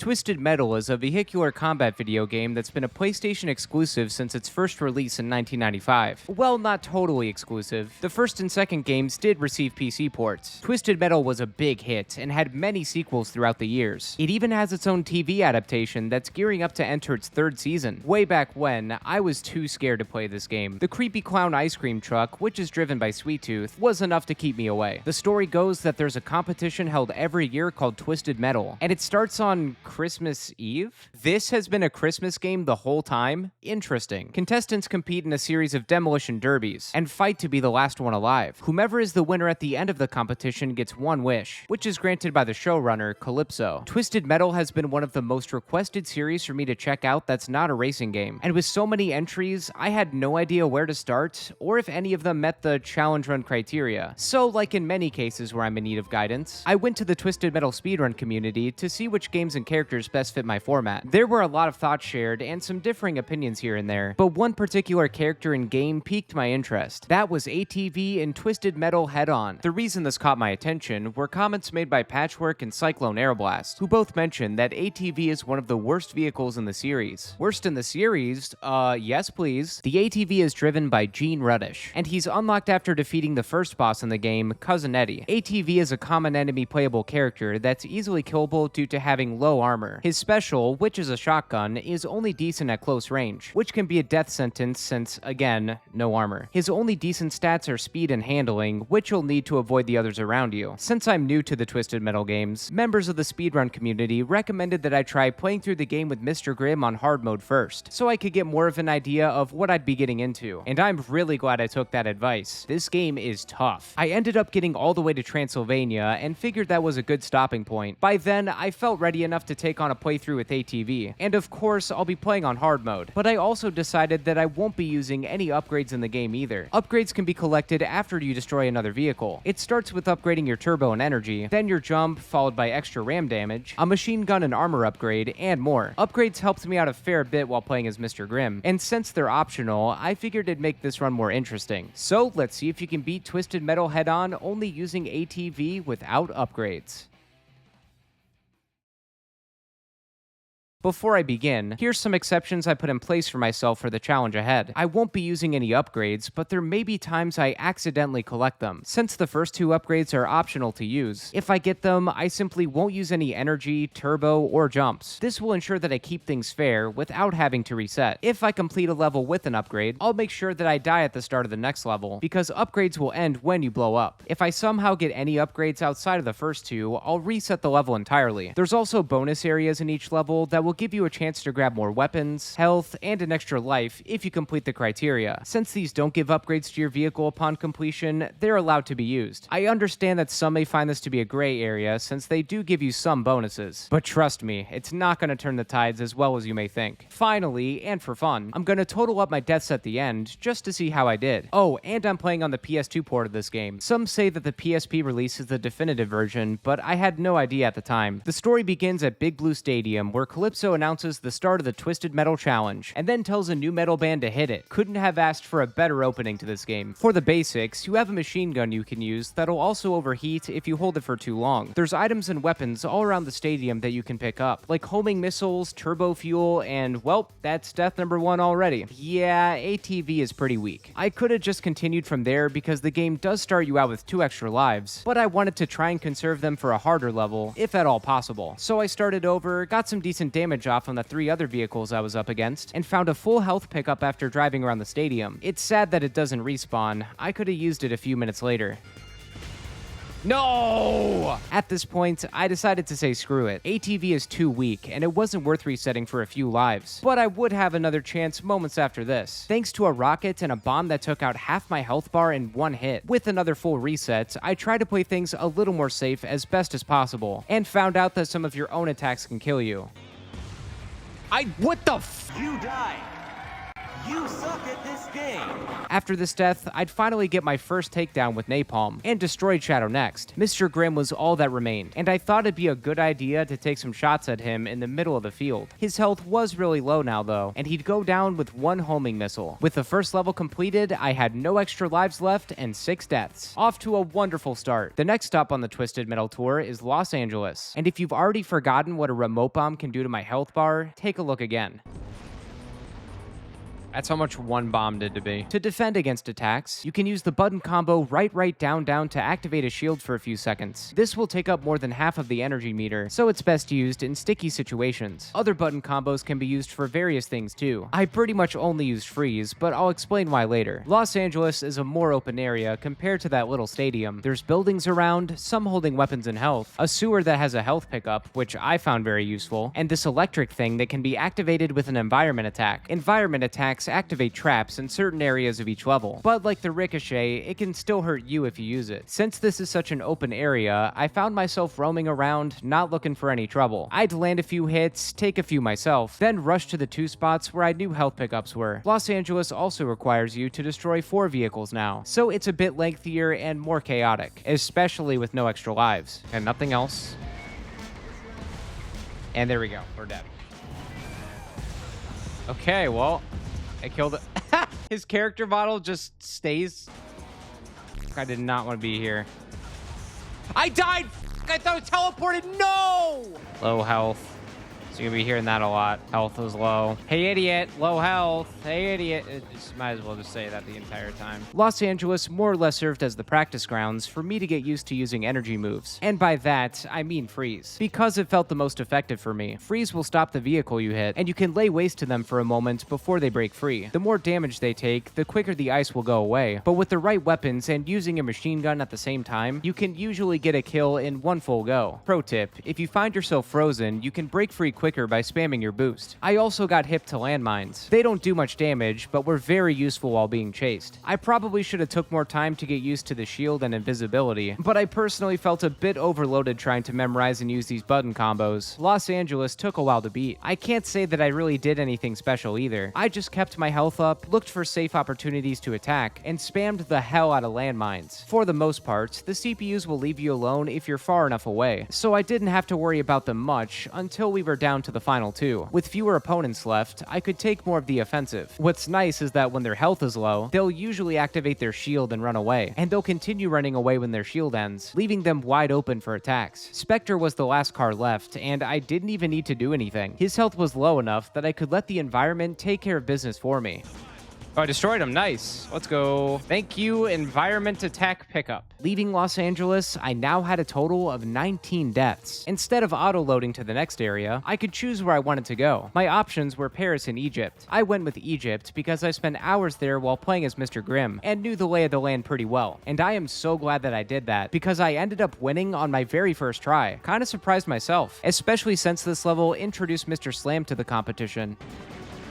Twisted Metal is a vehicular combat video game that's been a PlayStation exclusive since its first release in 1995. Well, not totally exclusive. The first and second games did receive PC ports. Twisted Metal was a big hit and had many sequels throughout the years. It even has its own TV adaptation that's gearing up to enter its third season. Way back when, I was too scared to play this game. The creepy clown ice cream truck, which is driven by Sweet Tooth, was enough to keep me away. The story goes that there's a competition held every year called Twisted Metal, and it starts on Christmas Eve? This has been a Christmas game the whole time? Interesting. Contestants compete in a series of demolition derbies and fight to be the last one alive. Whomever is the winner at the end of the competition gets one wish, which is granted by the showrunner, Calypso. Twisted Metal has been one of the most requested series for me to check out that's not a racing game, and with so many entries, I had no idea where to start or if any of them met the challenge run criteria. So, like in many cases where I'm in need of guidance, I went to the Twisted Metal speedrun community to see which games and characters best fit my format. There were a lot of thoughts shared and some differing opinions here and there, but one particular character in game piqued my interest. That was ATV in Twisted Metal Head-On. The reason this caught my attention were comments made by Patchwork and Cyclone Airblast, who both mentioned that ATV is one of the worst vehicles in the series. Worst in the series? Yes please. The ATV is driven by Gene Ruddish, and he's unlocked after defeating the first boss in the game, Cousin Eddie. ATV is a common enemy playable character that's easily killable due to having low armor. His special, which is a shotgun, is only decent at close range, which can be a death sentence since, again, no armor. His only decent stats are speed and handling, which you'll need to avoid the others around you. Since I'm new to the Twisted Metal games, members of the speedrun community recommended that I try playing through the game with Mr. Grimm on hard mode first, so I could get more of an idea of what I'd be getting into, and I'm really glad I took that advice. This game is tough. I ended up getting all the way to Transylvania and figured that was a good stopping point. By then, I felt ready enough to take on a playthrough with ATV, and of course, I'll be playing on hard mode. But I also decided that I won't be using any upgrades in the game either. Upgrades can be collected after you destroy another vehicle. It starts with upgrading your turbo and energy, then your jump, followed by extra ram damage, a machine gun and armor upgrade, and more. Upgrades helped me out a fair bit while playing as Mr. Grimm, and since they're optional, I figured it'd make this run more interesting. So let's see if you can beat Twisted Metal head-on only using ATV without upgrades. Before I begin, here's some exceptions I put in place for myself for the challenge ahead. I won't be using any upgrades, but there may be times I accidentally collect them, since the first two upgrades are optional to use. If I get them, I simply won't use any energy, turbo, or jumps. This will ensure that I keep things fair without having to reset. If I complete a level with an upgrade, I'll make sure that I die at the start of the next level, because upgrades will end when you blow up. If I somehow get any upgrades outside of the first two, I'll reset the level entirely. There's also bonus areas in each level that will give you a chance to grab more weapons, health, and an extra life if you complete the criteria. Since these don't give upgrades to your vehicle upon completion, they're allowed to be used. I understand that some may find this to be a gray area since they do give you some bonuses, but trust me, it's not going to turn the tides as well as you may think. Finally, and for fun, I'm going to total up my deaths at the end just to see how I did. Oh, and I'm playing on the PS2 port of this game. Some say that the PSP release is the definitive version, but I had no idea at the time. The story begins at Big Blue Stadium, where Calypso announces the start of the Twisted Metal Challenge, and then tells a new metal band to hit it. Couldn't have asked for a better opening to this game. For the basics, you have a machine gun you can use that'll also overheat if you hold it for too long. There's items and weapons all around the stadium that you can pick up, like homing missiles, turbo fuel, and well, that's death number 1 already. Yeah, ATV is pretty weak. I could have just continued from there because the game does start you out with 2 extra lives, but I wanted to try and conserve them for a harder level, if at all possible. So I started over, got some decent damage off on the 3 other vehicles I was up against, and found a full health pickup after driving around the stadium. It's sad that it doesn't respawn. I could have used it a few minutes later. No! At this point, I decided to say screw it. ATV is too weak, and it wasn't worth resetting for a few lives. But I would have another chance moments after this. Thanks to a rocket and a bomb that took out half my health bar in 1 hit. With another full reset, I tried to play things a little more safe as best as possible, and found out that some of your own attacks can kill you. What the f- You die. You suck at this game. After this death, I'd finally get my first takedown with napalm, and destroyed Shadow next. Mr. Grimm was all that remained, and I thought it'd be a good idea to take some shots at him in the middle of the field. His health was really low now though, and he'd go down with one homing missile. With the first level completed, I had no extra lives left and 6 deaths. Off to a wonderful start. The next stop on the Twisted Metal tour is Los Angeles, and if you've already forgotten what a remote bomb can do to my health bar, take a look again. That's how much one bomb did to be. To defend against attacks, you can use the button combo right down to activate a shield for a few seconds. This will take up more than half of the energy meter, so it's best used in sticky situations. Other button combos can be used for various things too. I pretty much only used freeze, but I'll explain why later. Los Angeles is a more open area compared to that little stadium. There's buildings around, some holding weapons and health, a sewer that has a health pickup, which I found very useful, and this electric thing that can be activated with an environment attack. Environment attacks activate traps in certain areas of each level, but like the ricochet, it can still hurt you if you use it. Since this is such an open area, I found myself roaming around, not looking for any trouble. I'd land a few hits, take a few myself, then rush to the 2 spots where I knew health pickups were. Los Angeles also requires you to destroy 4 vehicles now, so it's a bit lengthier and more chaotic, especially with no extra lives. And nothing else. And there we go, we're dead. Okay, well, I killed it. His character model just stays. I did not want to be here. I died! I thought it teleported. No! Low health. So you're gonna be hearing that a lot. Health was low. Hey, idiot. Low health. Hey, idiot. Might as well just say that the entire time. Los Angeles more or less served as the practice grounds for me to get used to using energy moves. And by that, I mean freeze. Because it felt the most effective for me. Freeze will stop the vehicle you hit, and you can lay waste to them for a moment before they break free. The more damage they take, the quicker the ice will go away. But with the right weapons and using a machine gun at the same time, you can usually get a kill in one full go. Pro tip, if you find yourself frozen, you can break free quicker by spamming your boost. I also got hip to landmines. They don't do much damage, but were very useful while being chased. I probably should have took more time to get used to the shield and invisibility, but I personally felt a bit overloaded trying to memorize and use these button combos. Los Angeles took a while to beat. I can't say that I really did anything special either. I just kept my health up, looked for safe opportunities to attack, and spammed the hell out of landmines. For the most part, the CPUs will leave you alone if you're far enough away, so I didn't have to worry about them much until we were down to the final 2. With fewer opponents left, I could take more of the offensive. What's nice is that when their health is low, they'll usually activate their shield and run away, and they'll continue running away when their shield ends, leaving them wide open for attacks. Spectre was the last car left, and I didn't even need to do anything. His health was low enough that I could let the environment take care of business for me. Oh, I destroyed him. Nice. Let's go. Thank you, environment attack pickup. Leaving Los Angeles, I now had a total of 19 deaths. Instead of auto-loading to the next area, I could choose where I wanted to go. My options were Paris and Egypt. I went with Egypt because I spent hours there while playing as Mr. Grimm and knew the lay of the land pretty well. And I am so glad that I did that because I ended up winning on my very first try. Kinda surprised myself, especially since this level introduced Mr. Slam to the competition.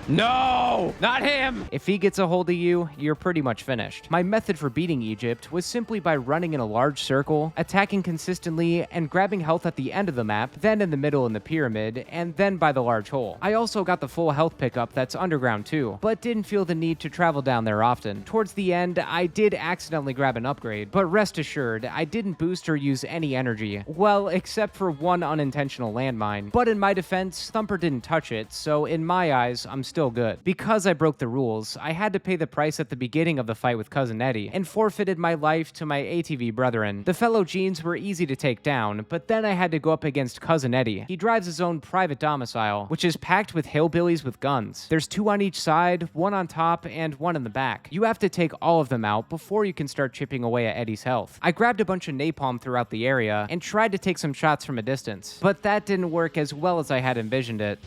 No, not him! If he gets a hold of you, you're pretty much finished. My method for beating Egypt was simply by running in a large circle, attacking consistently, and grabbing health at the end of the map, then in the middle in the pyramid, and then by the large hole. I also got the full health pickup that's underground too, but didn't feel the need to travel down there often. Towards the end, I did accidentally grab an upgrade, but rest assured, I didn't boost or use any energy. Well, except for one unintentional landmine. But in my defense, Thumper didn't touch it, so in my eyes, I'm still good. Because I broke the rules, I had to pay the price at the beginning of the fight with Cousin Eddie, and forfeited my life to my ATV brethren. The fellow Genes were easy to take down, but then I had to go up against Cousin Eddie. He drives his own private domicile, which is packed with hillbillies with guns. There's 2 on each side, 1 on top, and 1 in the back. You have to take all of them out before you can start chipping away at Eddie's health. I grabbed a bunch of napalm throughout the area, and tried to take some shots from a distance, but that didn't work as well as I had envisioned it.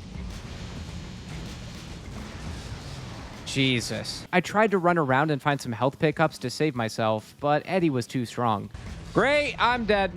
Jesus. I tried to run around and find some health pickups to save myself, but Eddie was too strong. Great, I'm dead.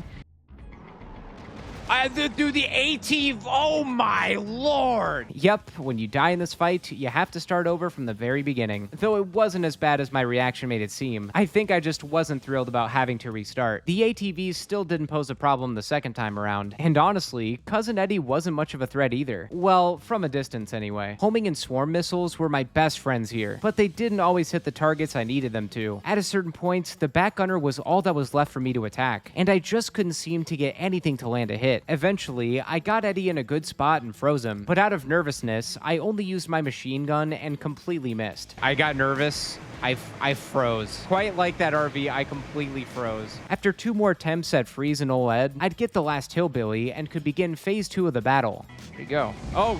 Dude, the ATV, oh my lord! Yep, when you die in this fight, you have to start over from the very beginning. Though it wasn't as bad as my reaction made it seem. I think I just wasn't thrilled about having to restart. The ATVs still didn't pose a problem the second time around. And honestly, Cousin Eddie wasn't much of a threat either. Well, from a distance anyway. Homing and swarm missiles were my best friends here, but they didn't always hit the targets I needed them to. At a certain point, the back gunner was all that was left for me to attack, and I just couldn't seem to get anything to land a hit. Eventually, I got Eddie in a good spot and froze him, but out of nervousness, I only used my machine gun and completely missed. I got nervous. I froze. Quite like that RV, I completely froze. After 2 more attempts at freezing ol' Ed, I'd get the last hillbilly and could begin phase 2 of the battle. There you go. Oh,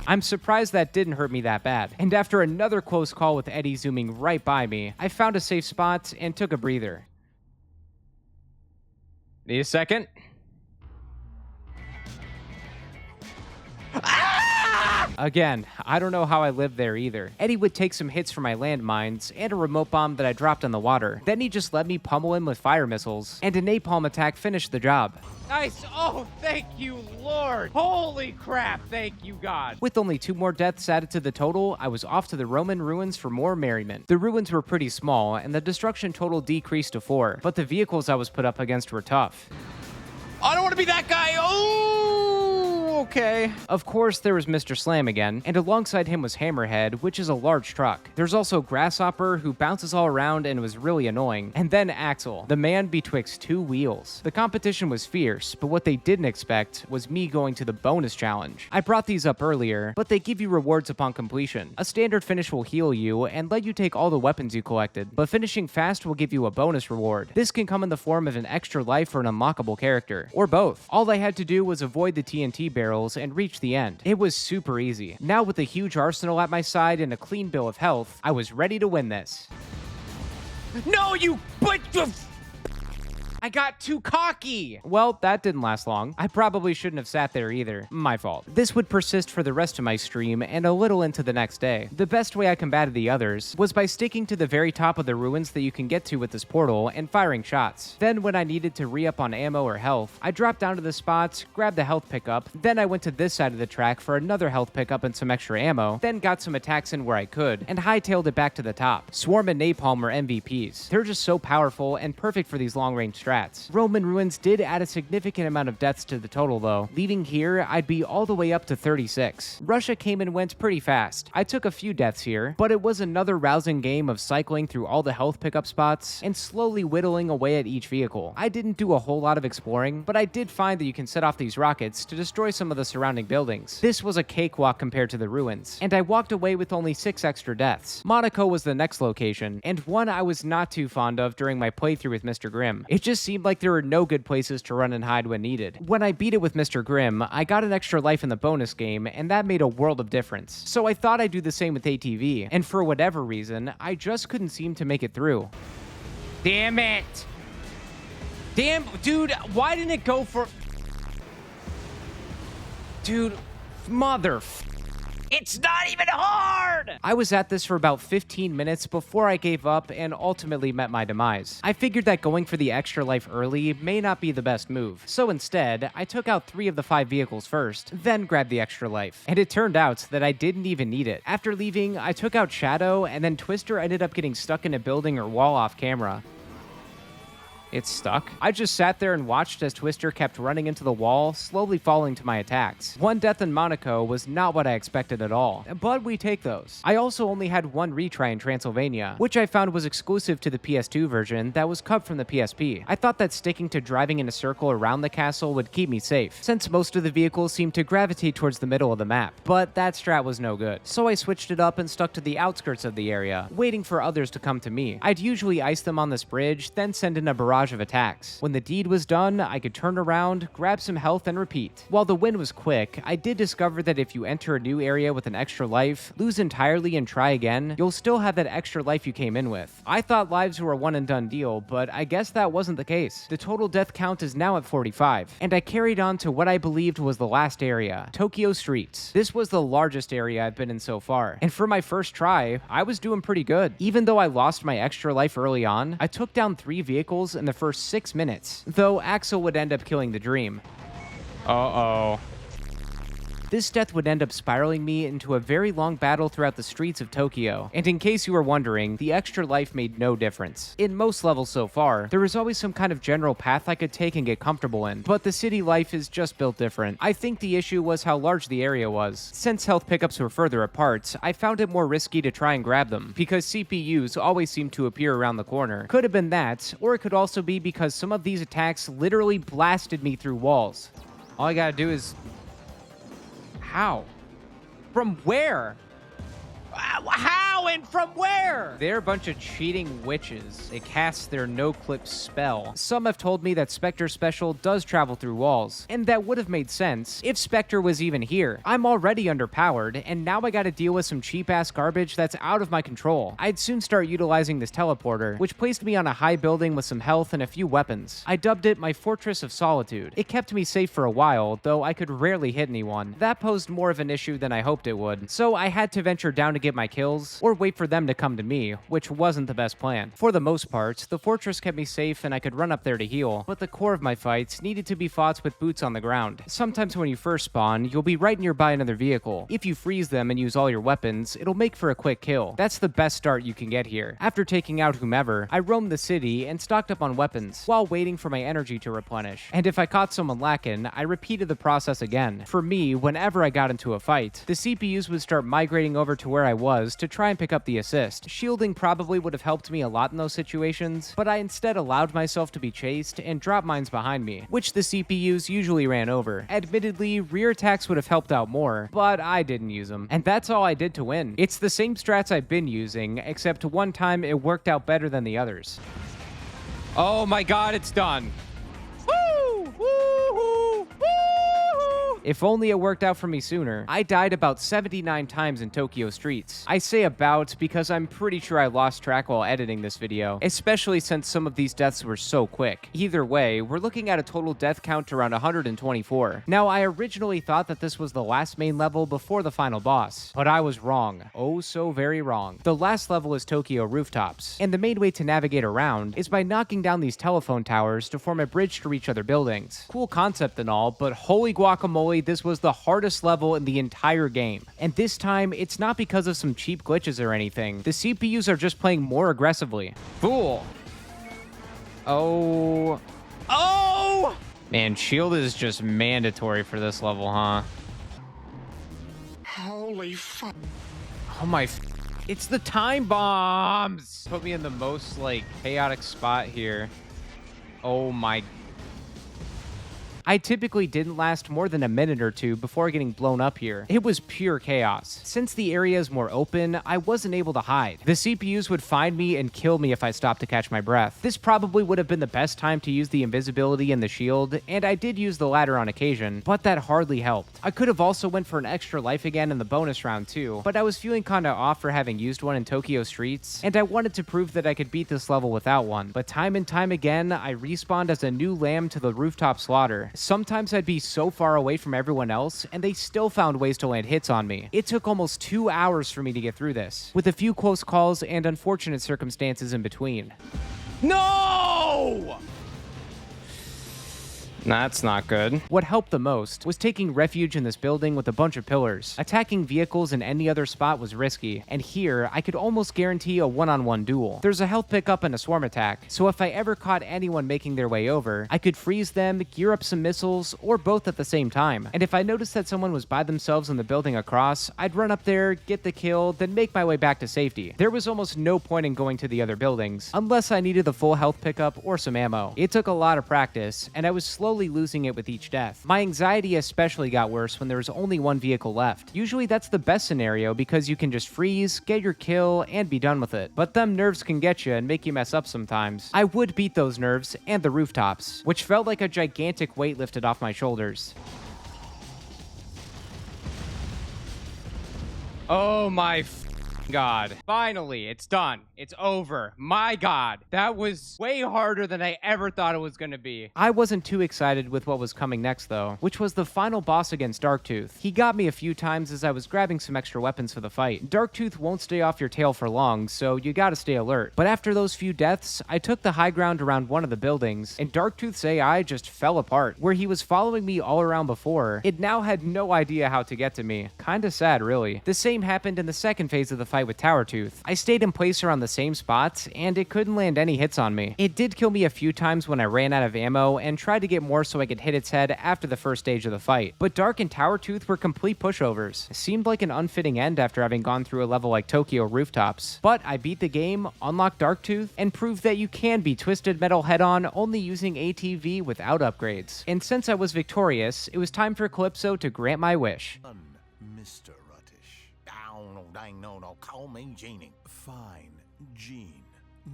I'm surprised that didn't hurt me that bad. And after another close call with Eddie zooming right by me, I found a safe spot and took a breather. Need a second? Again, I don't know how I lived there either. Eddie would take some hits from my landmines and a remote bomb that I dropped in the water. Then he just let me pummel him with fire missiles, and a napalm attack finished the job. Nice. Oh, thank you, Lord. Holy crap. Thank you, God. With only 2 more deaths added to the total, I was off to the Roman ruins for more merriment. The ruins were pretty small, and the destruction total decreased to 4, but the vehicles I was put up against were tough. I don't want to be that guy. Oh, okay. Of course, there was Mr. Slam again, and alongside him was Hammerhead, which is a large truck. There's also Grasshopper, who bounces all around and was really annoying, and then Axel, the man betwixt 2 wheels. The competition was fierce, but what they didn't expect was me going to the bonus challenge. I brought these up earlier, but they give you rewards upon completion. A standard finish will heal you and let you take all the weapons you collected, but finishing fast will give you a bonus reward. This can come in the form of an extra life or an unlockable character, or both. All I had to do was avoid the TNT barrels and reach the end. It was super easy. Now with a huge arsenal at my side and a clean bill of health, I was ready to win this. No, you I got too cocky! Well, that didn't last long. I probably shouldn't have sat there either. My fault. This would persist for the rest of my stream and a little into the next day. The best way I combated the others was by sticking to the very top of the ruins that you can get to with this portal and firing shots. Then when I needed to re-up on ammo or health, I dropped down to the spots, grabbed the health pickup, then I went to this side of the track for another health pickup and some extra ammo, then got some attacks in where I could, and hightailed it back to the top. Swarm and Napalm are MVPs. They're just so powerful and perfect for these long-range strats. Roman ruins did add a significant amount of deaths to the total though. Leaving here, I'd be all the way up to 36. Russia came and went pretty fast. I took a few deaths here, but it was another rousing game of cycling through all the health pickup spots and slowly whittling away at each vehicle. I didn't do a whole lot of exploring, but I did find that you can set off these rockets to destroy some of the surrounding buildings. This was a cakewalk compared to the ruins, and I walked away with only 6 extra deaths. Monaco was the next location, and one I was not too fond of during my playthrough with Mr. Grimm. It just seemed like there were no good places to run and hide when needed. When I beat it with Mr. Grimm, I got an extra life in the bonus game, and that made a world of difference. So I thought I'd do the same with ATV, and for whatever reason, I just couldn't seem to make it through. Damn it! Damn, dude, why didn't it go for... Dude, mother... It's not even hard! I was at this for about 15 minutes before I gave up and ultimately met my demise. I figured that going for the extra life early may not be the best move. So instead, I took out 3 of the 5 vehicles first, then grabbed the extra life. And it turned out that I didn't even need it. After leaving, I took out Shadow, and then Twister ended up getting stuck in a building or wall off camera. It's stuck. I just sat there and watched as Twister kept running into the wall, slowly falling to my attacks. 1 death in Monaco was not what I expected at all, but we take those. I also only had 1 retry in Transylvania, which I found was exclusive to the PS2 version that was cut from the PSP. I thought that sticking to driving in a circle around the castle would keep me safe, since most of the vehicles seemed to gravitate towards the middle of the map, but that strat was no good. So I switched it up and stuck to the outskirts of the area, waiting for others to come to me. I'd usually ice them on this bridge, then send in a barrage of attacks. When the deed was done, I could turn around, grab some health, and repeat. While the win was quick, I did discover that if you enter a new area with an extra life, lose entirely and try again, you'll still have that extra life you came in with. I thought lives were a one and done deal, but I guess that wasn't the case. The total death count is now at 45, and I carried on to what I believed was the last area, Tokyo Streets. This was the largest area I've been in so far, and for my first try, I was doing pretty good. Even though I lost my extra life early on, I took down 3 vehicles in the first 6 minutes, though Axel would end up killing the dream. Uh-oh. This death would end up spiraling me into a very long battle throughout the streets of Tokyo. And in case you were wondering, the extra life made no difference. In most levels so far, there was always some kind of general path I could take and get comfortable in, but the city life is just built different. I think the issue was how large the area was. Since health pickups were further apart, I found it more risky to try and grab them, because CPUs always seem to appear around the corner. Could have been that, or it could also be because some of these attacks literally blasted me through walls. All I gotta do is... How? From where? How and from where? They're a bunch of cheating witches. They cast their no-clip spell. Some have told me that Spectre Special does travel through walls, and that would have made sense if Spectre was even here. I'm already underpowered, and now I gotta deal with some cheap-ass garbage that's out of my control. I'd soon start utilizing this teleporter, which placed me on a high building with some health and a few weapons. I dubbed it my Fortress of Solitude. It kept me safe for a while, though I could rarely hit anyone. That posed more of an issue than I hoped it would, so I had to venture down to get my kills, or wait for them to come to me, which wasn't the best plan. For the most part, the fortress kept me safe and I could run up there to heal, but the core of my fights needed to be fought with boots on the ground. Sometimes when you first spawn, you'll be right nearby another vehicle. If you freeze them and use all your weapons, it'll make for a quick kill. That's the best start you can get here. After taking out whomever, I roamed the city and stocked up on weapons, while waiting for my energy to replenish. And if I caught someone lacking, I repeated the process again. For me, whenever I got into a fight, the CPUs would start migrating over to where I was to try and pick up the assist. Shielding probably would have helped me a lot in those situations, but I instead allowed myself to be chased and drop mines behind me, which the CPUs usually ran over. Admittedly, rear attacks would have helped out more, but I didn't use them. And that's all I did to win. It's the same strats I've been using, except one time it worked out better than the others. Oh my god, it's done. Woo! Woo-hoo! Woo! If only it worked out for me sooner. I died about 79 times in Tokyo streets. I say about because I'm pretty sure I lost track while editing this video, especially since some of these deaths were so quick. Either way, we're looking at a total death count around 124. Now, I originally thought that this was the last main level before the final boss, but I was wrong. Oh, so very wrong. The last level is Tokyo Rooftops, and the main way to navigate around is by knocking down these telephone towers to form a bridge to reach other buildings. Cool concept and all, but holy guacamole, this was the hardest level in the entire game. And this time, it's not because of some cheap glitches or anything. The CPUs are just playing more aggressively. Fool. Oh. Oh! Man, shield is just mandatory for this level, huh? Holy fuck. Oh my... It's the time bombs! Put me in the most, like, chaotic spot here. Oh my... I typically didn't last more than a minute or two before getting blown up here. It was pure chaos. Since the area is more open, I wasn't able to hide. The CPUs would find me and kill me if I stopped to catch my breath. This probably would have been the best time to use the invisibility and the shield, and I did use the ladder on occasion, but that hardly helped. I could have also went for an extra life again in the bonus round too, but I was feeling kinda off for having used one in Tokyo streets, and I wanted to prove that I could beat this level without one. But time and time again, I respawned as a new lamb to the rooftop slaughter. Sometimes I'd be so far away from everyone else, and they still found ways to land hits on me. It took almost 2 hours for me to get through this, with a few close calls and unfortunate circumstances in between. No! That's not good. What helped the most was taking refuge in this building with a bunch of pillars. Attacking vehicles in any other spot was risky, and here I could almost guarantee a one-on-one duel. There's a health pickup and a swarm attack, so if I ever caught anyone making their way over, I could freeze them, gear up some missiles, or both at the same time. And if I noticed that someone was by themselves in the building across, I'd run up there, get the kill, then make my way back to safety. There was almost no point in going to the other buildings, unless I needed the full health pickup or some ammo. It took a lot of practice, and I was slowly losing it with each death. My anxiety especially got worse when there was only one vehicle left. Usually that's the best scenario because you can just freeze, get your kill, and be done with it. But them nerves can get you and make you mess up sometimes. I would beat those nerves and the rooftops, which felt like a gigantic weight lifted off my shoulders. Oh my God. Finally, it's done. It's over. My God. That was way harder than I ever thought it was going to be. I wasn't too excited with what was coming next, though, which was the final boss against Darktooth. He got me a few times as I was grabbing some extra weapons for the fight. Darktooth won't stay off your tail for long, so you gotta stay alert. But after those few deaths, I took the high ground around one of the buildings, and Darktooth's AI just fell apart. Where he was following me all around before, it now had no idea how to get to me. Kinda sad, really. The same happened in the second phase of the fight with Towertooth. I stayed in place around the same spots, and it couldn't land any hits on me. It did kill me a few times when I ran out of ammo and tried to get more so I could hit its head after the first stage of the fight. But Dark and Towertooth were complete pushovers. It seemed like an unfitting end after having gone through a level like Tokyo Rooftops. But I beat the game, unlocked Darktooth, and proved that you can beat Twisted Metal head-on only using ATV without upgrades. And since I was victorious, it was time for Calypso to grant my wish. Mr. Ruttish. Oh, no, dang, no, call me Genie. Fine, Gene.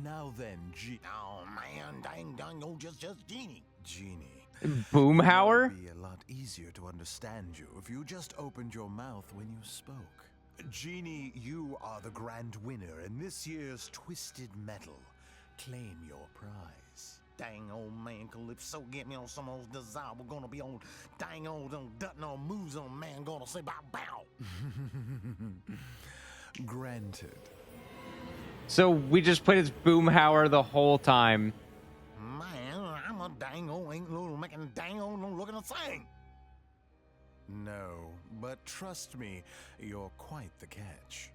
Now then, Oh, man, dang, no, just Genie. Genie. Boomhauer? It would be a lot easier to understand you if you just opened your mouth when you spoke. Genie, you are the grand winner in this year's Twisted Metal. Claim your prize. Dang old man Calypso, get me on some old desire. We're gonna be on dang old dutting on moves on man gonna say bow bow. Granted. So we just played as Boomhauer the whole time. Man, I'm a dang old ain't little making dang old no looking a thing. No, but trust me, you're quite the catch.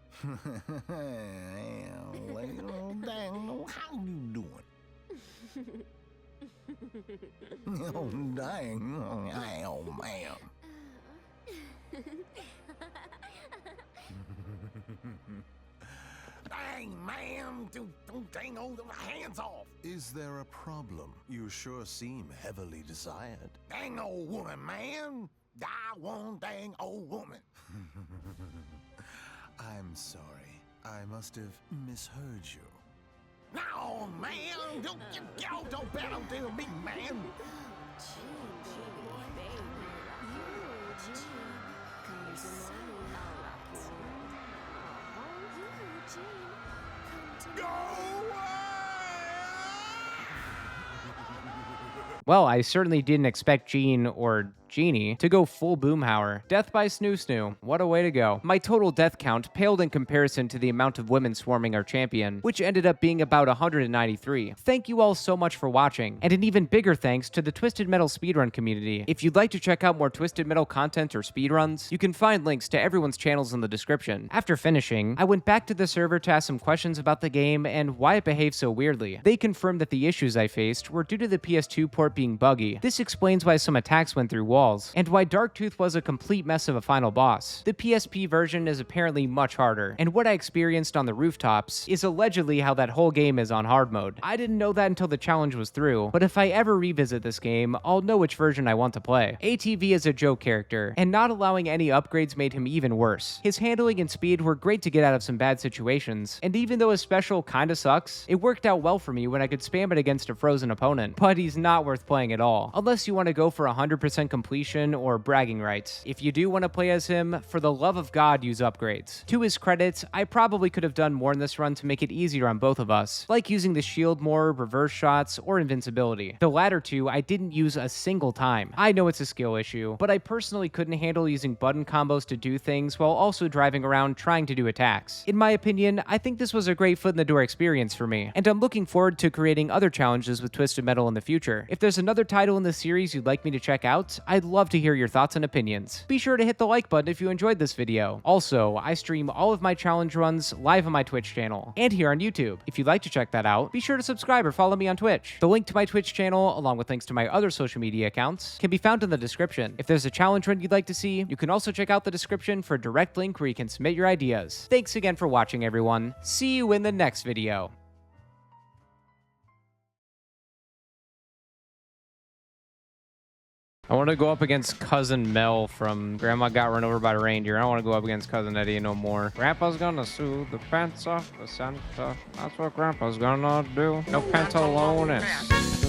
Dang, how you doing? Oh, dang. Oh, man. Dang, man. Dang, hold the hands off. Is there a problem? You sure seem heavily desired. Dang old woman, man. I want dang old woman. I'm sorry. I must have misheard you. No, man! Don't bet on the big man! Go away! Well, I certainly didn't expect Gene or Genie to go full Boomhauer. Death by Snoo Snoo. What a way to go. My total death count paled in comparison to the amount of women swarming our champion, which ended up being about 193. Thank you all so much for watching, and an even bigger thanks to the Twisted Metal speedrun community. If you'd like to check out more Twisted Metal content or speedruns, you can find links to everyone's channels in the description. After finishing, I went back to the server to ask some questions about the game and why it behaved so weirdly. They confirmed that the issues I faced were due to the PS2 port being buggy. This explains why some attacks went through walls, and why Darktooth was a complete mess of a final boss. The PSP version is apparently much harder, and what I experienced on the rooftops is allegedly how that whole game is on hard mode. I didn't know that until the challenge was through, but if I ever revisit this game, I'll know which version I want to play. ATV is a joke character, and not allowing any upgrades made him even worse. His handling and speed were great to get out of some bad situations, and even though his special kinda sucks, it worked out well for me when I could spam it against a frozen opponent. But he's not worth playing at all, unless you want to go for 100% completion or bragging rights. If you do want to play as him, for the love of God, use upgrades. To his credit, I probably could have done more in this run to make it easier on both of us, like using the shield more, reverse shots, or invincibility. The latter two I didn't use a single time. I know it's a skill issue, but I personally couldn't handle using button combos to do things while also driving around trying to do attacks. In my opinion, I think this was a great foot in the door experience for me, and I'm looking forward to creating other challenges with Twisted Metal in the future. If there's another title in the series you'd like me to check out, I'd love to hear your thoughts and opinions. Be sure to hit the like button if you enjoyed this video. Also, I stream all of my challenge runs live on my Twitch channel and here on YouTube. If you'd like to check that out, be sure to subscribe or follow me on Twitch. The link to my Twitch channel, along with links to my other social media accounts, can be found in the description. If there's a challenge run you'd like to see, you can also check out the description for a direct link where you can submit your ideas. Thanks again for watching, everyone. See you in the next video. I want to go up against Cousin Mel from Grandma Got Run Over by a Reindeer. I don't want to go up against Cousin Eddie no more. Grandpa's gonna sue the pants off the Santa. That's what Grandpa's gonna do. No pantalones.